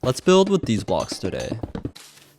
Let's build with these blocks today.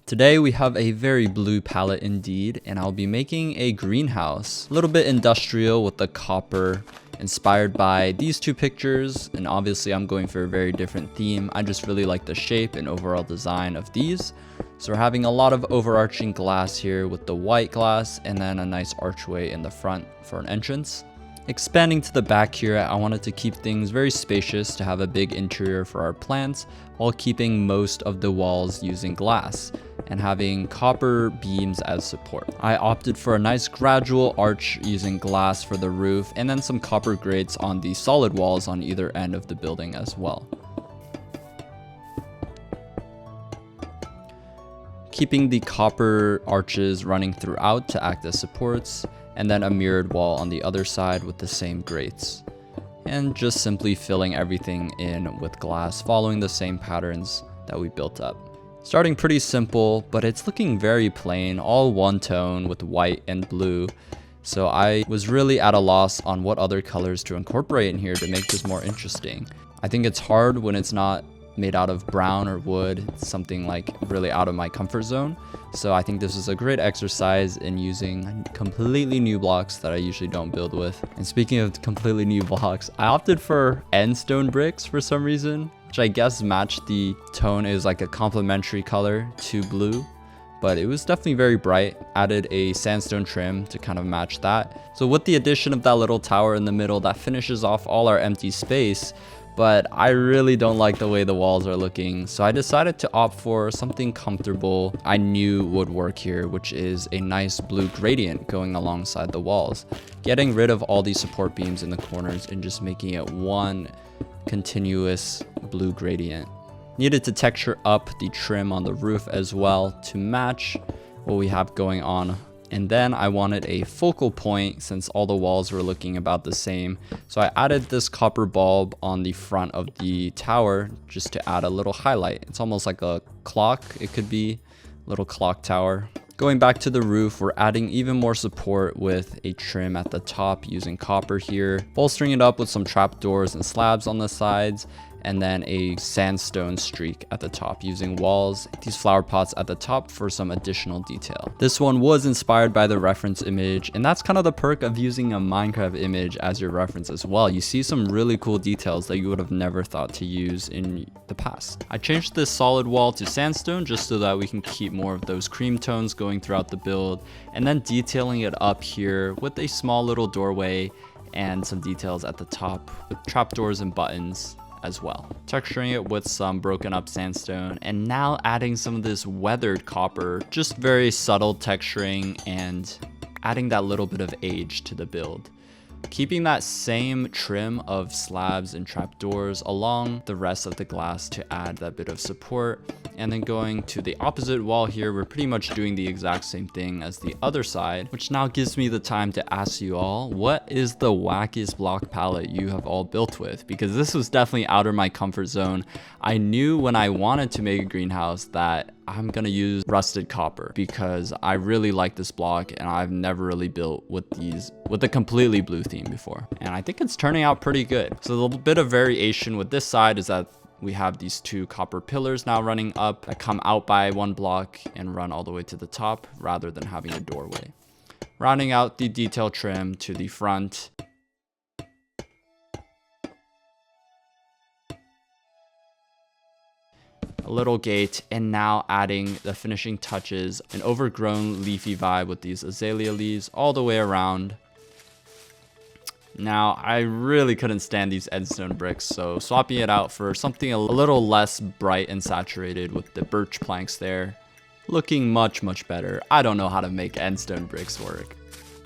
Today we have a very blue palette indeed, and I'll be making a greenhouse. A little bit industrial with the copper, inspired by these two pictures, and obviously I'm going for a very different theme. I just really like the shape and overall design of these. So we're having a lot of overarching glass here with the white glass, and then a nice archway in the front for an entrance. Expanding to the back here, I wanted to keep things very spacious to have a big interior for our plants while keeping most of the walls using glass and having copper beams as support. I opted for a nice gradual arch using glass for the roof and then some copper grates on the solid walls on either end of the building as well. Keeping the copper arches running throughout to act as supports, and then a mirrored wall on the other side with the same grates. And just simply filling everything in with glass, following the same patterns that we built up. Starting pretty simple, but it's looking very plain, all one tone with white and blue. So I was really at a loss on what other colors to incorporate in here to make this more interesting. I think it's hard when it's not made out of brown or wood. It's something like really out of my comfort zone. So I think this is a great exercise in using completely new blocks that I usually don't build with. And speaking of completely new blocks, I opted for end stone bricks for some reason, which I guess matched the tone. Is like a complementary color to blue, but it was definitely very bright. Added a sandstone trim to kind of match that. So with the addition of that little tower in the middle, that finishes off all our empty space. But I really don't like the way the walls are looking, so I decided to opt for something comfortable I knew would work here, which is a nice blue gradient going alongside the walls, getting rid of all these support beams in the corners and just making it one continuous blue gradient. Needed to texture up the trim on the roof as well to match what we have going on. And then I wanted a focal point since all the walls were looking about the same. So I added this copper bulb on the front of the tower just to add a little highlight. It's almost like a clock. It could be a little clock tower. Going back to the roof, we're adding even more support with a trim at the top using copper here, bolstering it up with some trapdoors and slabs on the sides, and then a sandstone streak at the top using walls, these flower pots at the top for some additional detail. This one was inspired by the reference image, and that's kind of the perk of using a Minecraft image as your reference as well. You see some really cool details that you would have never thought to use in the past. I changed this solid wall to sandstone just so that we can keep more of those cream tones going throughout the build, and then detailing it up here with a small little doorway and some details at the top with trapdoors and buttons as well. Texturing it with some broken up sandstone, and now adding some of this weathered copper, just very subtle texturing and adding that little bit of age to the build. Keeping that same trim of slabs and trapdoors along the rest of the glass to add that bit of support. And then going to the opposite wall here, we're pretty much doing the exact same thing as the other side, which now gives me the time to ask you all, what is the wackiest block palette you have all built with? Because this was definitely out of my comfort zone. I knew when I wanted to make a greenhouse that I'm gonna use rusted copper because I really like this block and I've never really built with a completely blue theme before. And I think it's turning out pretty good. So a little bit of variation with this side is that we have these two copper pillars now running up that come out by one block and run all the way to the top rather than having a doorway. Rounding out the detail trim to the front. A little gate, and now adding the finishing touches, an overgrown leafy vibe with these azalea leaves all the way around. Now, I really couldn't stand these endstone bricks, so swapping it out for something a little less bright and saturated with the birch planks there, looking much better. I don't know how to make endstone bricks work.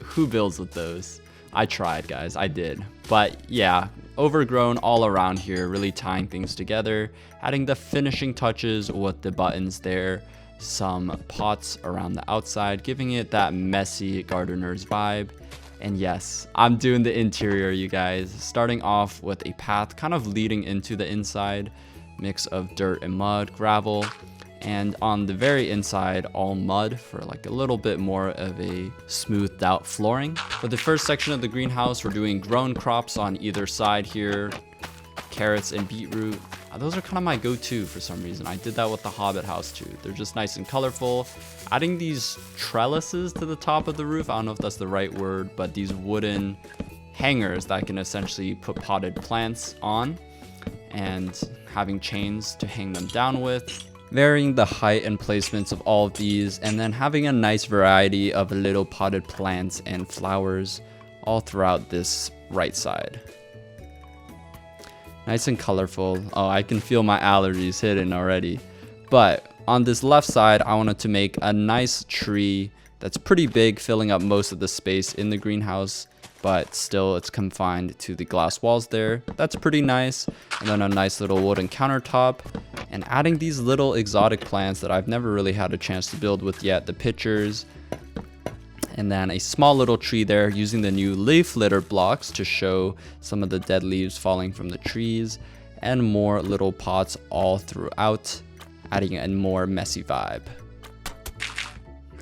Who builds with those? I tried, guys, I did. But yeah, overgrown all around here, really tying things together, adding the finishing touches with the buttons there, some pots around the outside, giving it that messy gardener's vibe. And yes, I'm doing the interior, you guys, starting off with a path kind of leading into the inside, mix of dirt and mud, gravel, and on the very inside, all mud for like a little bit more of a smoothed out flooring. For the first section of the greenhouse, we're doing grown crops on either side here, carrots and beetroot. Those are kind of my go-to for some reason. I did that with the Hobbit house too. They're just nice and colorful. Adding these trellises to the top of the roof, I don't know if that's the right word, but these wooden hangers that I can essentially put potted plants on, and having chains to hang them down with. Varying the height and placements of all of these, and then having a nice variety of little potted plants and flowers all throughout this right side. Nice and colorful. Oh, I can feel my allergies hitting already. But on this left side, I wanted to make a nice tree that's pretty big, filling up most of the space in the greenhouse, but still it's confined to the glass walls there. That's pretty nice. And then a nice little wooden countertop, and adding these little exotic plants that I've never really had a chance to build with yet, the pitchers. And then a small little tree there, using the new leaf litter blocks to show some of the dead leaves falling from the trees, and more little pots all throughout, adding a more messy vibe.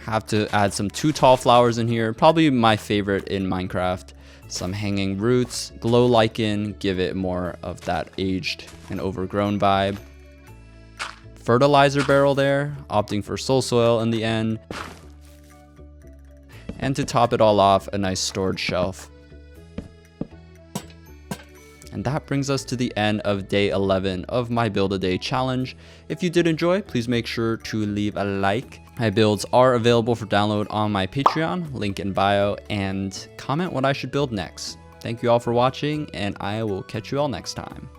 Have to add some too tall flowers in here, probably my favorite in Minecraft. Some hanging roots, glow lichen, give it more of that aged and overgrown vibe. Fertilizer barrel there, opting for soul soil in the end. And to top it all off, a nice storage shelf. And that brings us to the end of day 11 of my build a day challenge. If you did enjoy, please make sure to leave a like. My builds are available for download on my Patreon, link in bio, and comment what I should build next. Thank you all for watching, and I will catch you all next time.